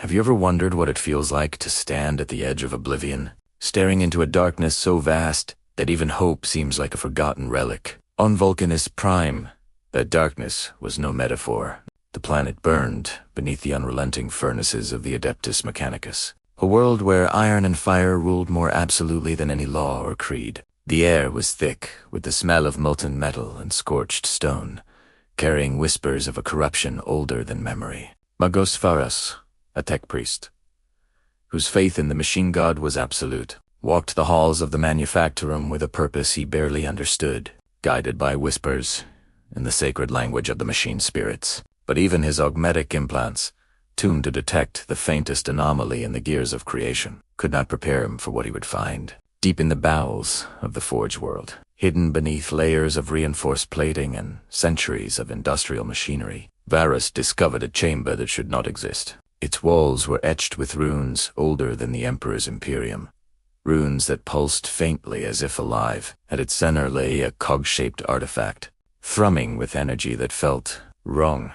Have you ever wondered what it feels like to stand at the edge of oblivion, staring into a darkness so vast that even hope seems like a forgotten relic? On Vulcanus Prime, that darkness was no metaphor. The planet burned beneath the unrelenting furnaces of the Adeptus Mechanicus, a world where iron and fire ruled more absolutely than any law or creed. The air was thick with the smell of molten metal and scorched stone, carrying whispers of a corruption older than memory. Magos Faras, a tech priest, whose faith in the machine god was absolute, walked the halls of the manufactorum with a purpose he barely understood, guided by whispers in the sacred language of the machine spirits. But even his augmetic implants, tuned to detect the faintest anomaly in the gears of creation, could not prepare him for what he would find. Deep in the bowels of the forge world, hidden beneath layers of reinforced plating and centuries of industrial machinery, Varus discovered a chamber that should not exist. Its walls were etched with runes older than the Emperor's Imperium, runes that pulsed faintly as if alive. At its center lay a cog-shaped artifact, thrumming with energy that felt wrong.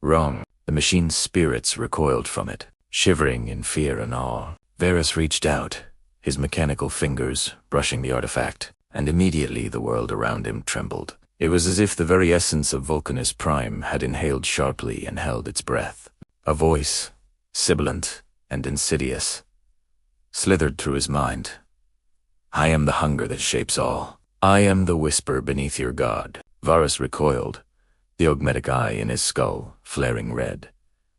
The machine's spirits recoiled from it, shivering in fear and awe. Varus reached out, his mechanical fingers brushing the artifact, and immediately the world around him trembled. It was as if the very essence of Vulcanus Prime had inhaled sharply and held its breath. A voice, sibilant and insidious, slithered through his mind. "I am the hunger that shapes all. I am the whisper beneath your god." Varus recoiled, the augmetic eye in his skull flaring red,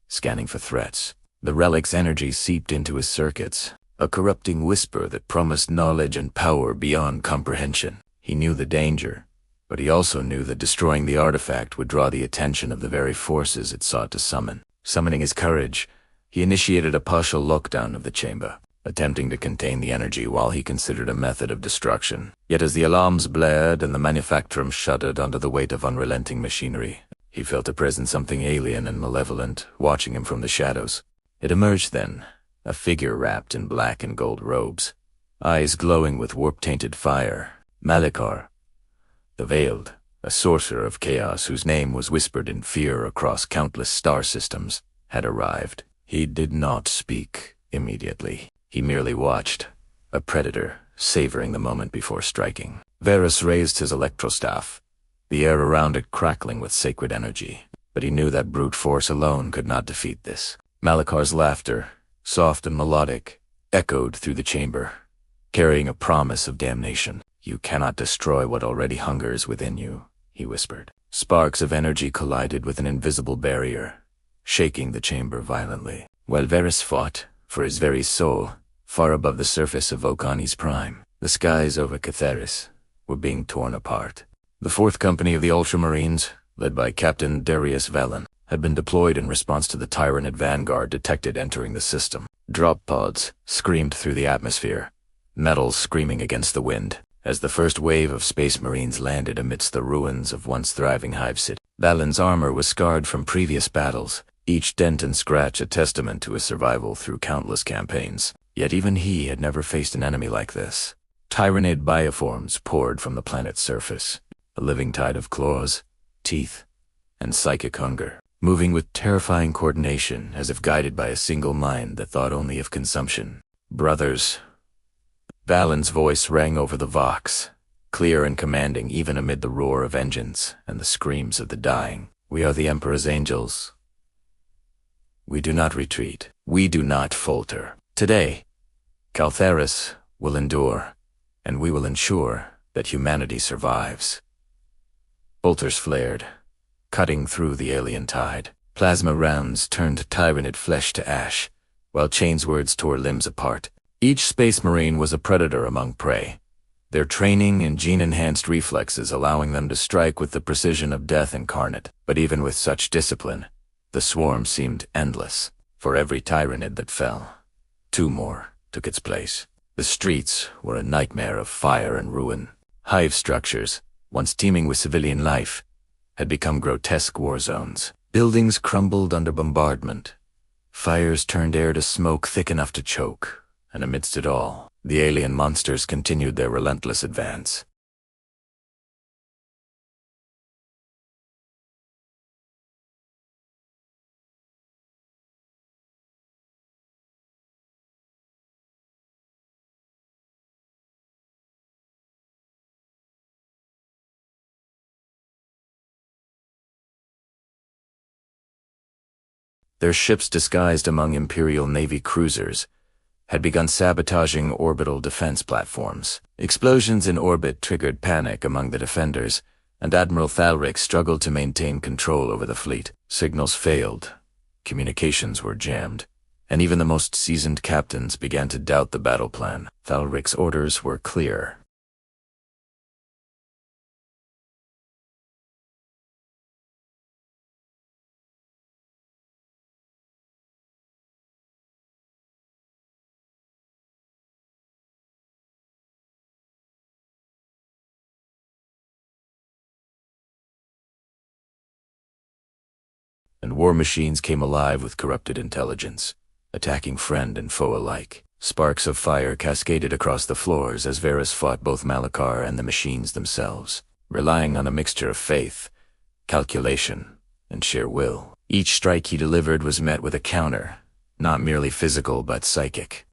scanning for threats. The relic's energy seeped into his circuits, a corrupting whisper that promised knowledge and power beyond comprehension. He knew the danger, but he also knew that destroying the artifact would draw the attention of the very forces it sought to summon. Summoning his courage, he initiated a partial lockdown of the chamber, attempting to contain the energy while he considered a method of destruction. Yet as the alarms blared and the manufactorum shuddered under the weight of unrelenting machinery, he felt a presence something alien and malevolent watching him from the shadows. It emerged then, a figure wrapped in black and gold robes, eyes glowing with warp-tainted fire. Malikar, the Veiled, a sorcerer of chaos whose name was whispered in fear across countless star systems, had arrived. He did not speak immediately. He merely watched, a predator savoring the moment before striking. Varus raised his electrostaff, the air around it crackling with sacred energy. But he knew that brute force alone could not defeat this. Malikar's laughter, soft and melodic, echoed through the chamber, carrying a promise of damnation. "You cannot destroy what already hungers within you," he whispered. Sparks of energy collided with an invisible barrier, shaking the chamber violently. While Varus fought, for his very soul, far above the surface of Vulcanus Prime, the skies over Catheris were being torn apart. The 4th Company of the Ultramarines, led by Captain Darius Velen, had been deployed in response to the Tyranid vanguard detected entering the system. Drop pods screamed through the atmosphere, metals screaming against the wind, as the first wave of Space Marines landed amidst the ruins of once thriving Hive City. Valen's armor was scarred from previous battles, each dent and scratch a testament to his survival through countless campaigns. Yet even he had never faced an enemy like this. Tyranid bioforms poured from the planet's surface, a living tide of claws, teeth, and psychic hunger, moving with terrifying coordination as if guided by a single mind that thought only of consumption. "Brothers," Valen's voice rang over the Vox, clear and commanding even amid the roar of engines and the screams of the dying. "We are the Emperor's angels. We do not retreat. We do not falter. Today, Caltheris will endure, and we will ensure that humanity survives." Bolters flared, cutting through the alien tide. Plasma rounds turned Tyranid flesh to ash, while chainswords tore limbs apart. Each Space Marine was a predator among prey, their training and gene-enhanced reflexes allowing them to strike with the precision of death incarnate. But even with such discipline, the swarm seemed endless. For every Tyranid that fell, 2 more took its place. The streets were a nightmare of fire and ruin. Hive structures, once teeming with civilian life, had become grotesque war zones. Buildings crumbled under bombardment. Fires turned air to smoke thick enough to choke. And amidst it all, the alien monsters continued their relentless advance. Their ships, disguised among Imperial Navy cruisers, had begun sabotaging orbital defense platforms. Explosions in orbit triggered panic among the defenders, and Admiral Thalric struggled to maintain control over the fleet. Signals failed, communications were jammed, and even the most seasoned captains began to doubt the battle plan. Thalric's orders were clear. And war machines came alive with corrupted intelligence, attacking friend and foe alike. Sparks of fire cascaded across the floors as Varys fought both Malachar and the machines themselves, relying on a mixture of faith, calculation, and sheer will. Each strike he delivered was met with a counter, not merely physical but psychic.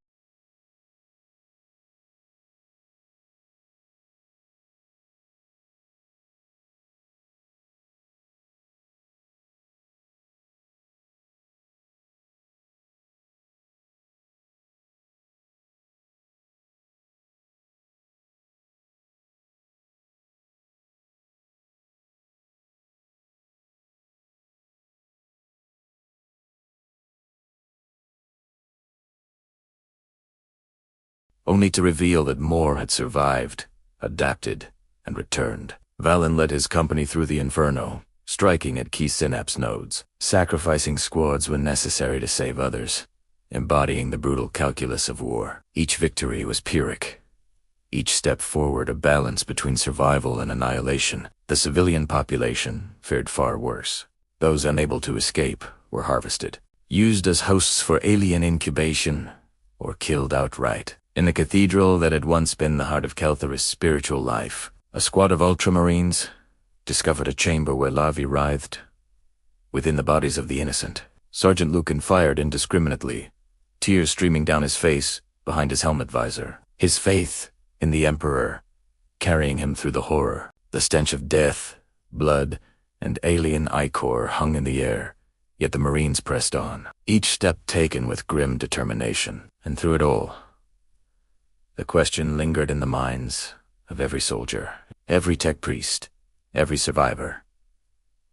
Only to reveal that more had survived, adapted, and returned. Valen led his company through the inferno, striking at key synapse nodes, sacrificing squads when necessary to save others, embodying the brutal calculus of war. Each victory was Pyrrhic, each step forward a balance between survival and annihilation. The civilian population fared far worse. Those unable to escape were harvested, used as hosts for alien incubation, or killed outright. In the cathedral that had once been the heart of Keltharis' spiritual life, a squad of ultramarines discovered a chamber where larvae writhed within the bodies of the innocent. Sergeant Lucan fired indiscriminately, tears streaming down his face behind his helmet visor. His faith in the Emperor carrying him through the horror. The stench of death, blood, and alien ichor hung in the air, yet the Marines pressed on, each step taken with grim determination. And through it all, the question lingered in the minds of every soldier, every tech priest, every survivor.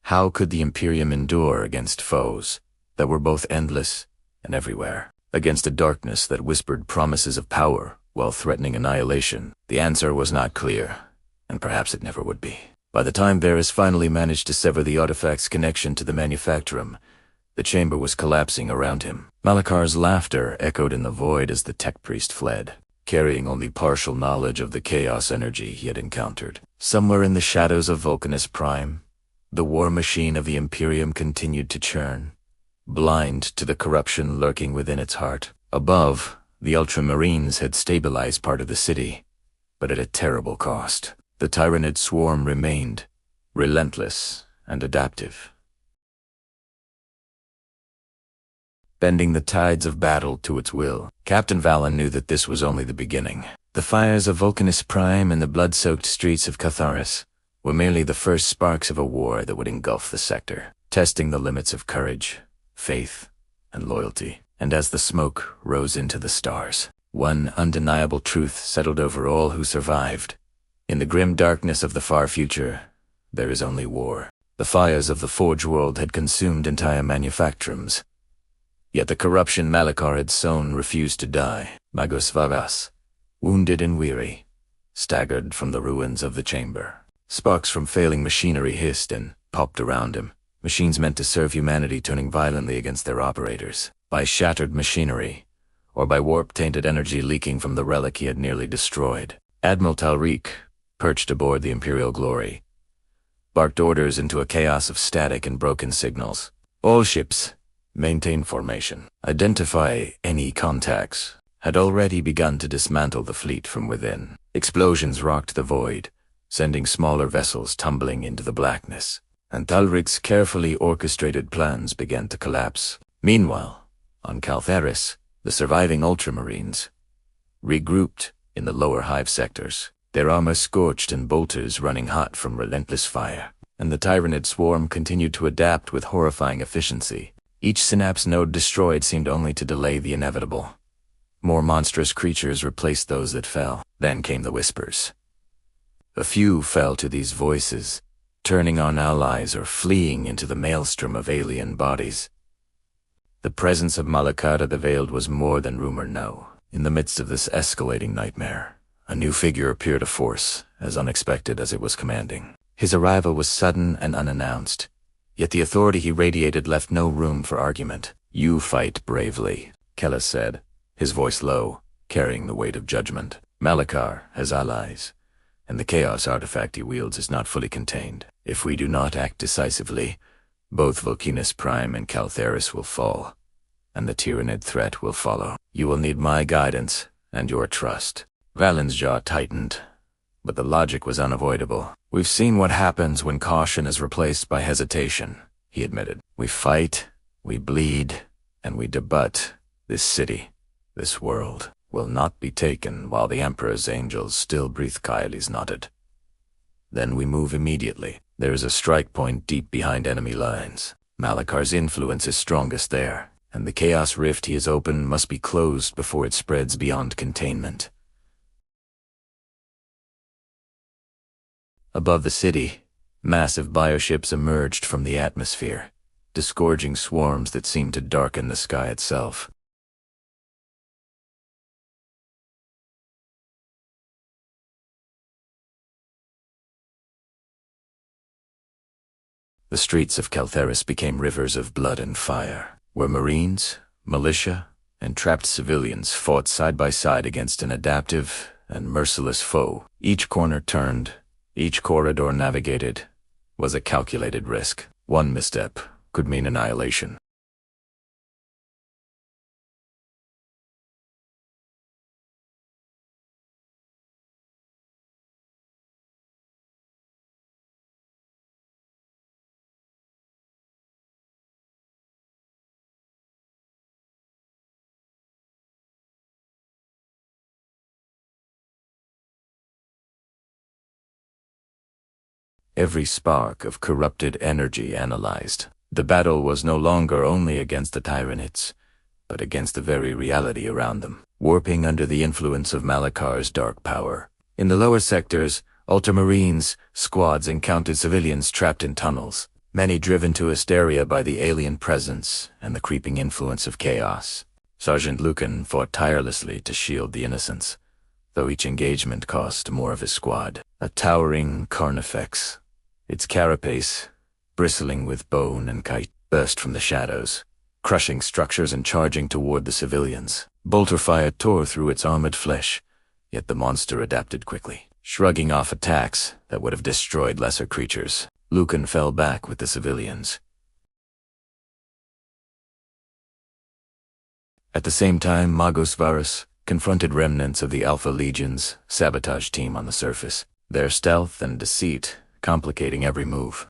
How could the Imperium endure against foes that were both endless and everywhere, against a darkness that whispered promises of power while threatening annihilation? The answer was not clear, and perhaps it never would be. By the time Varys finally managed to sever the artifact's connection to the manufactorum, the chamber was collapsing around him. Malachar's laughter echoed in the void as the tech priest fled, carrying only partial knowledge of the chaos energy he had encountered. Somewhere in the shadows of Vulcanus Prime, the war machine of the Imperium continued to churn, blind to the corruption lurking within its heart. Above, the Ultramarines had stabilized part of the city, but at a terrible cost. The Tyranid swarm remained, relentless and adaptive, bending the tides of battle to its will. Captain Valen knew that this was only the beginning. The fires of Vulcanus Prime and the blood-soaked streets of Catharis were merely the first sparks of a war that would engulf the sector, testing the limits of courage, faith, and loyalty. And as the smoke rose into the stars, one undeniable truth settled over all who survived. In the grim darkness of the far future, there is only war. The fires of the Forge World had consumed entire manufactorums, yet the corruption Malachar had sown refused to die. Magos Varas, wounded and weary, staggered from the ruins of the chamber. Sparks from failing machinery hissed and popped around him, machines meant to serve humanity turning violently against their operators. By shattered machinery, or by warp-tainted energy leaking from the relic he had nearly destroyed. Admiral Talrik, perched aboard the Imperial Glory, barked orders into a chaos of static and broken signals. All ships, maintain formation. Identify any contacts. Had already begun to dismantle the fleet from within. Explosions rocked the void, sending smaller vessels tumbling into the blackness. And Talrik's carefully orchestrated plans began to collapse. Meanwhile, on Caltharis, the surviving Ultramarines regrouped in the lower hive sectors, their armor scorched and bolters running hot from relentless fire. And the Tyranid swarm continued to adapt with horrifying efficiency. Each synapse node destroyed seemed only to delay the inevitable. More monstrous creatures replaced those that fell. Then came the whispers. A few fell to these voices, turning on allies or fleeing into the maelstrom of alien bodies. The presence of Malakara the Veiled was more than rumor now. In the midst of this escalating nightmare, a new figure appeared, a force as unexpected as it was commanding. His arrival was sudden and unannounced, yet the authority he radiated left no room for argument. "You fight bravely," Kellis said, his voice low, carrying the weight of judgment. "Malakar has allies, and the chaos artifact he wields is not fully contained. If we do not act decisively, both Vulcanus Prime and Caltheris will fall, and the Tyrannid threat will follow. You will need my guidance and your trust." Valen's jaw tightened, but the logic was unavoidable. "We've seen what happens when caution is replaced by hesitation," he admitted. "We fight, we bleed, and we debut. This city, this world, will not be taken while the Emperor's angels still breathe." Kylie's nodded. "Then we move immediately. There is a strike point deep behind enemy lines. Malakar's influence is strongest there, and the chaos rift he has opened must be closed before it spreads beyond containment." Above the city, massive bioships emerged from the atmosphere, disgorging swarms that seemed to darken the sky itself. The streets of Caltheris became rivers of blood and fire, where Marines, militia, and trapped civilians fought side by side against an adaptive and merciless foe. Each corner turned, each corridor navigated, was a calculated risk. One misstep could mean annihilation. Every spark of corrupted energy analyzed. The battle was no longer only against the Tyrannids, but against the very reality around them, warping under the influence of Malakar's dark power. In the lower sectors, Ultramarines squads encountered civilians trapped in tunnels, many driven to hysteria by the alien presence and the creeping influence of chaos. Sergeant Lucan fought tirelessly to shield the innocents, though each engagement cost more of his squad. A towering Carnifex, its carapace, bristling with bone and kite, burst from the shadows, crushing structures and charging toward the civilians. Bolter fire tore through its armored flesh, yet the monster adapted quickly, shrugging off attacks that would have destroyed lesser creatures. Lucan fell back with the civilians. At the same time, Magos Varus confronted remnants of the Alpha Legion's sabotage team on the surface, their stealth and deceit complicating every move.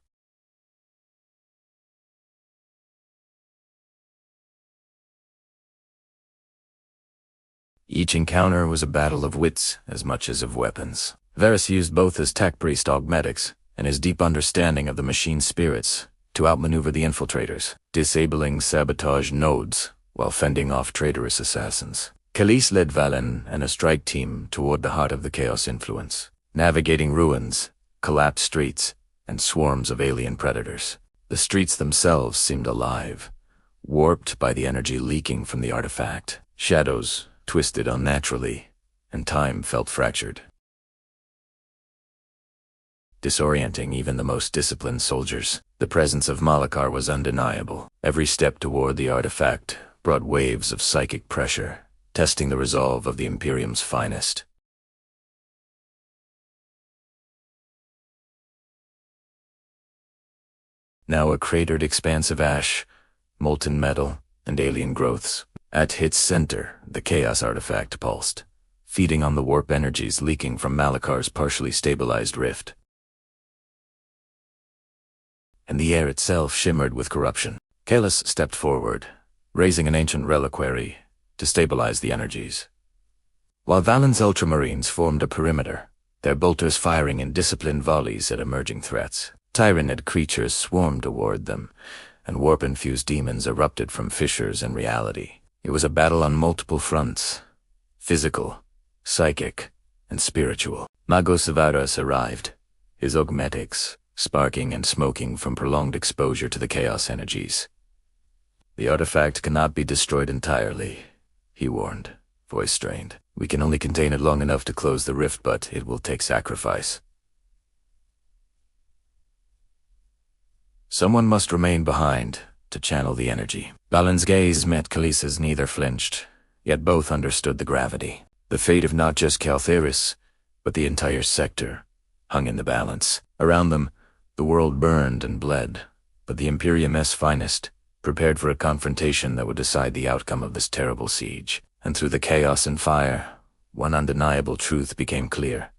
Each encounter was a battle of wits as much as of weapons. Varus used both his tech priest augmetics and his deep understanding of the machine spirits to outmaneuver the infiltrators, disabling sabotage nodes while fending off traitorous assassins. Khalees led Valen and a strike team toward the heart of the chaos influence, navigating ruins, collapsed streets, and swarms of alien predators. The streets themselves seemed alive, warped by the energy leaking from the artifact. Shadows twisted unnaturally, and time felt fractured, disorienting even the most disciplined soldiers. The presence of Malakar was undeniable. Every step toward the artifact brought waves of psychic pressure, testing the resolve of the Imperium's finest. Now a cratered expanse of ash, molten metal, and alien growths. At its center, the chaos artifact pulsed, feeding on the warp energies leaking from Malakar's partially stabilized rift. And the air itself shimmered with corruption. Kalis stepped forward, raising an ancient reliquary to stabilize the energies, while Valen's Ultramarines formed a perimeter, their bolters firing in disciplined volleys at emerging threats. Tyrannid creatures swarmed toward them, and warp-infused demons erupted from fissures in reality. It was a battle on multiple fronts: physical, psychic, and spiritual. Magos Varus arrived, his augmetics sparking and smoking from prolonged exposure to the chaos energies. "The artifact cannot be destroyed entirely," he warned, voice strained. "We can only contain it long enough to close the rift, but it will take sacrifice. Someone must remain behind to channel the energy." Balin's gaze met Khaleesi's. Neither flinched, yet both understood the gravity. The fate of not just Caltheris, but the entire sector, hung in the balance. Around them, the world burned and bled, but the Imperium's finest prepared for a confrontation that would decide the outcome of this terrible siege. And through the chaos and fire, one undeniable truth became clear: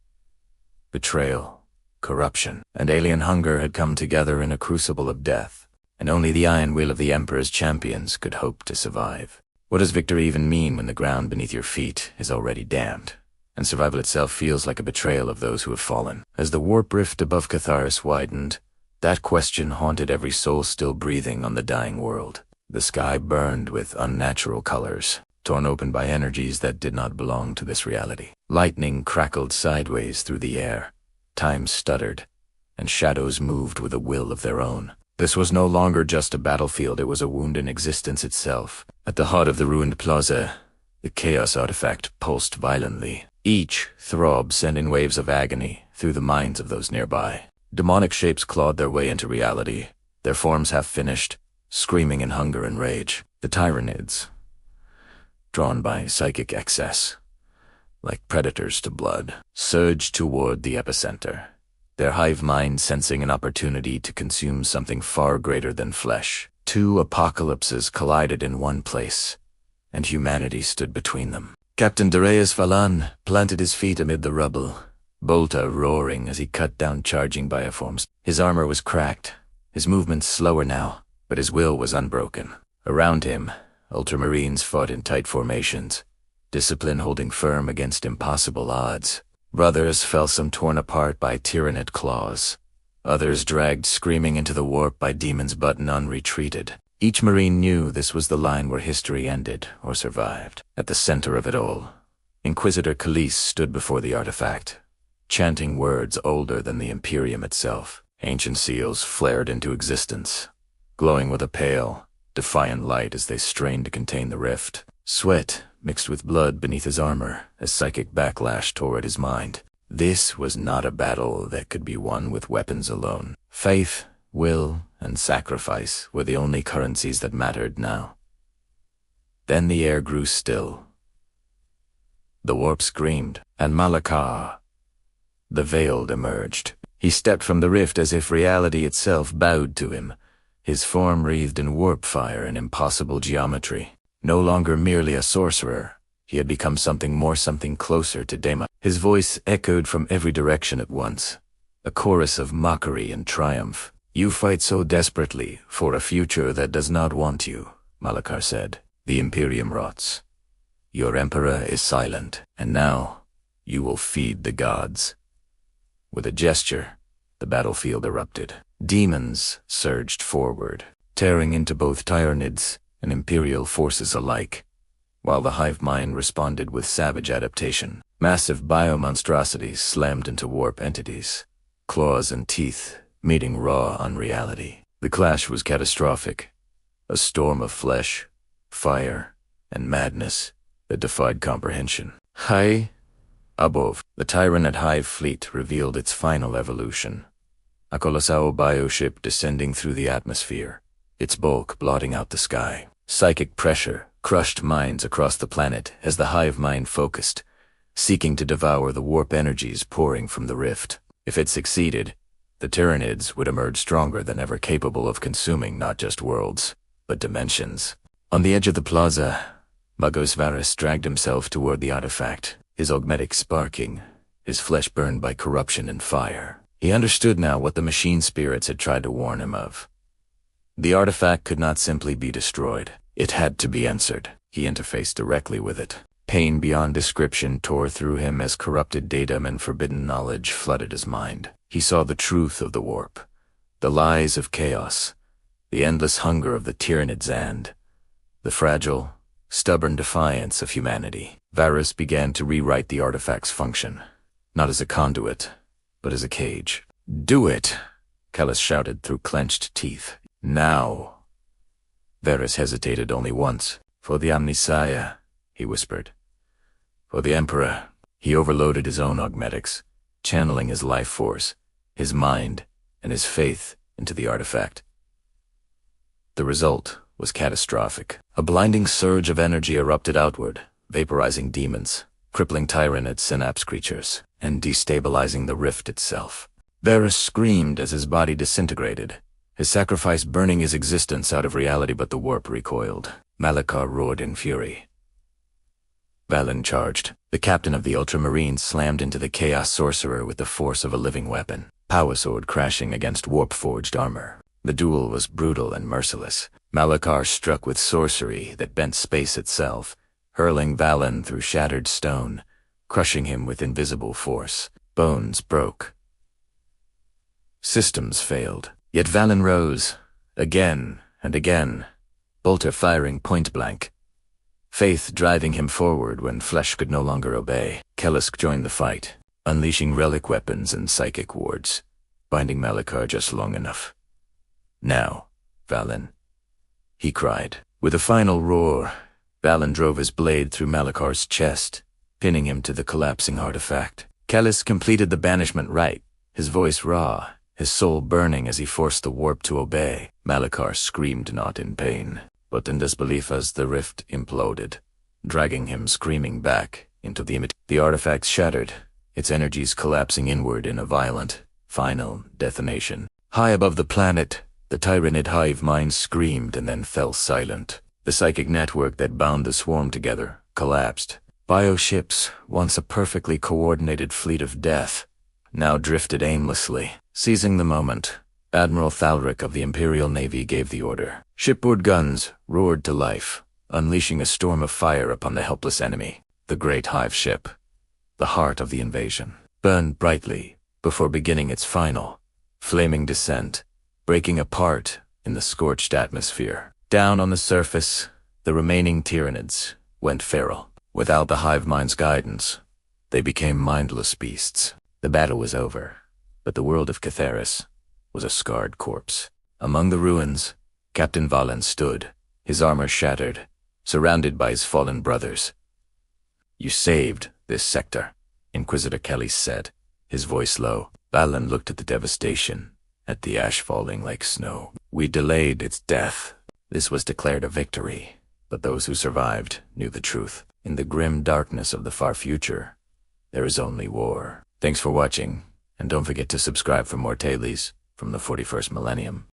betrayal, corruption, and alien hunger had come together in a crucible of death, and only the iron will of the Emperor's champions could hope to survive. What does victory even mean when the ground beneath your feet is already damned, and survival itself feels like a betrayal of those who have fallen? As the warp rift above Catharis widened, that question haunted every soul still breathing on the dying world. The sky burned with unnatural colors, torn open by energies that did not belong to this reality. Lightning crackled sideways through the air, time stuttered, and shadows moved with a will of their own. This was no longer just a battlefield, it was a wound in existence itself. At the heart of the ruined plaza, the chaos artifact pulsed violently, each throb sending waves of agony through the minds of those nearby. Demonic shapes clawed their way into reality, their forms half-finished, screaming in hunger and rage. The Tyranids, drawn by psychic excess, like predators to blood, surged toward the epicenter, their hive mind sensing an opportunity to consume something far greater than flesh. Two apocalypses collided in one place, and humanity stood between them. Captain Darius Falan planted his feet amid the rubble, Bolta roaring as he cut down charging bioforms. His armor was cracked, his movements slower now, but his will was unbroken. Around him, Ultramarines fought in tight formations, discipline holding firm against impossible odds. Brothers fell, some torn apart by tyrannid claws, others dragged screaming into the warp by demons, but none retreated. Each Marine knew this was the line where history ended or survived. At the center of it all, Inquisitor Khaleesi stood before the artifact, chanting words older than the Imperium itself. Ancient seals flared into existence, glowing with a pale, defiant light as they strained to contain the rift. Sweat mixed with blood beneath his armor as psychic backlash tore at his mind. This was not a battle that could be won with weapons alone. Faith, will, and sacrifice were the only currencies that mattered now. Then the air grew still. The warp screamed, and Malakar, the Veiled, emerged. He stepped from the rift as if reality itself bowed to him, his form wreathed in warp fire and impossible geometry. No longer merely a sorcerer, he had become something more, something closer to Dema. His voice echoed from every direction at once, a chorus of mockery and triumph. "You fight so desperately for a future that does not want you," Malakar said. "The Imperium rots. Your emperor is silent, and now you will feed the gods." With a gesture, the battlefield erupted. Demons surged forward, tearing into both Tyranids and Imperial forces alike, while the hive mind responded with savage adaptation. Massive biomonstrosities slammed into warp entities, claws and teeth meeting raw unreality. The clash was catastrophic, a storm of flesh, fire, and madness that defied comprehension. High above, the Tyranid hive fleet revealed its final evolution, a colossal bioship descending through the atmosphere, its bulk blotting out the sky. Psychic pressure crushed minds across the planet as the hive mind focused, seeking to devour the warp energies pouring from the rift. If it succeeded, the Tyranids would emerge stronger than ever, capable of consuming not just worlds, but dimensions. On the edge of the plaza, Magos Varus dragged himself toward the artifact, his augmetic sparking, his flesh burned by corruption and fire. He understood now what the machine spirits had tried to warn him of. The artifact could not simply be destroyed. It had to be answered. He interfaced directly with it. Pain beyond description tore through him as corrupted datum and forbidden knowledge flooded his mind. He saw the truth of the warp, the lies of chaos, the endless hunger of the Tyranids and the fragile, stubborn defiance of humanity. Varus began to rewrite the artifact's function, not as a conduit, but as a cage. "Do it!" Kellys shouted through clenched teeth. "Now!" Varus hesitated only once. "For the Omnissiah," he whispered. "For the Emperor." He overloaded his own augmetics, channeling his life force, his mind, and his faith into the artifact. The result was catastrophic. A blinding surge of energy erupted outward, vaporizing demons, crippling Tyranid synapse creatures, and destabilizing the rift itself. Varus screamed as his body disintegrated, his sacrifice burning his existence out of reality, but the warp recoiled. Malachar roared in fury. Valen charged. The captain of the Ultramarines slammed into the Chaos Sorcerer with the force of a living weapon, power sword crashing against warp-forged armor. The duel was brutal and merciless. Malachar struck with sorcery that bent space itself, hurling Valen through shattered stone, crushing him with invisible force. Bones broke. Systems failed. Yet Valen rose, again and again, bolter firing point-blank. Faith driving him forward when flesh could no longer obey. Kellys joined the fight, unleashing relic weapons and psychic wards, binding Malachar just long enough. "Now, Valen," he cried. With a final roar, Valen drove his blade through Malachar's chest, pinning him to the collapsing artifact. Kellys completed the banishment rite, his voice raw, his soul burning as he forced the warp to obey. Malachar screamed not in pain, but in disbelief as the rift imploded, dragging him screaming back into the image. The artifact shattered, its energies collapsing inward in a violent, final detonation. High above the planet, the Tyranid hive mind screamed and then fell silent. The psychic network that bound the swarm together collapsed. Bioships, once a perfectly coordinated fleet of death, now drifted aimlessly. Seizing the moment, Admiral Thalric of the Imperial Navy gave the order. Shipboard guns roared to life, unleashing a storm of fire upon the helpless enemy. The great hive ship, the heart of the invasion, burned brightly before beginning its final, flaming descent, breaking apart in the scorched atmosphere. Down on the surface, the remaining Tyranids went feral. Without the hive mind's guidance, they became mindless beasts. The battle was over, but the world of Catheris was a scarred corpse. Among the ruins, Captain Valen stood, his armor shattered, surrounded by his fallen brothers. "You saved this sector," Inquisitor Kelly said, his voice low. Valen looked at the devastation, at the ash falling like snow. "We delayed its death." This was declared a victory, but those who survived knew the truth. In the grim darkness of the far future, there is only war. Thanks for watching, and don't forget to subscribe for more tailies from the 41st millennium.